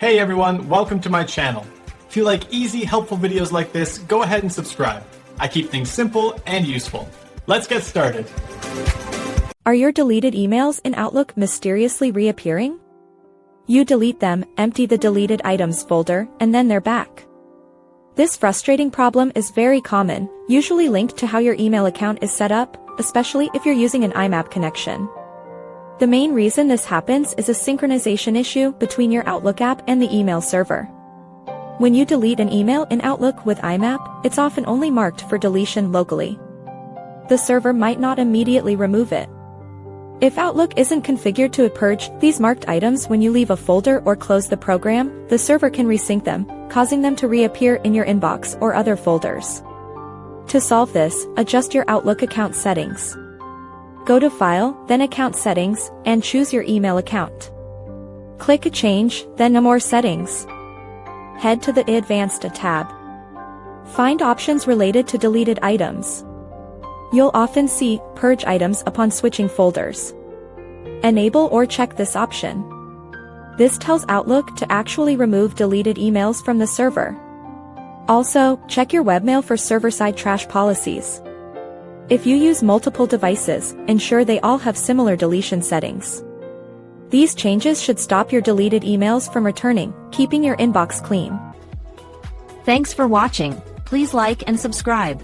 Hey everyone, welcome to my channel. If you like easy, helpful videos like this, go ahead and subscribe. I keep things simple and useful. Let's get started. Are your deleted emails in Outlook mysteriously reappearing? You delete them, empty the deleted items folder, and then they're back. This frustrating problem is very common, usually linked to how your email account is set up, especially if you're using an IMAP connection. The main reason this happens is a synchronization issue between your Outlook app and the email server. When you delete an email in Outlook with IMAP, it's often only marked for deletion locally. The server might not immediately remove it. If Outlook isn't configured to purge these marked items when you leave a folder or close the program, the server can resync them, causing them to reappear in your inbox or other folders. To solve this, adjust your Outlook account settings. Go to File, then Account Settings, and choose your email account. Click Change, then More Settings. Head to the Advanced tab. Find options related to deleted items. You'll often see Purge items upon switching folders. Enable or check this option. This tells Outlook to actually remove deleted emails from the server. Also, check your webmail for server-side trash policies. If you use multiple devices, ensure they all have similar deletion settings. These changes should stop your deleted emails from returning, keeping your inbox clean. Thanks for watching. Please like and subscribe.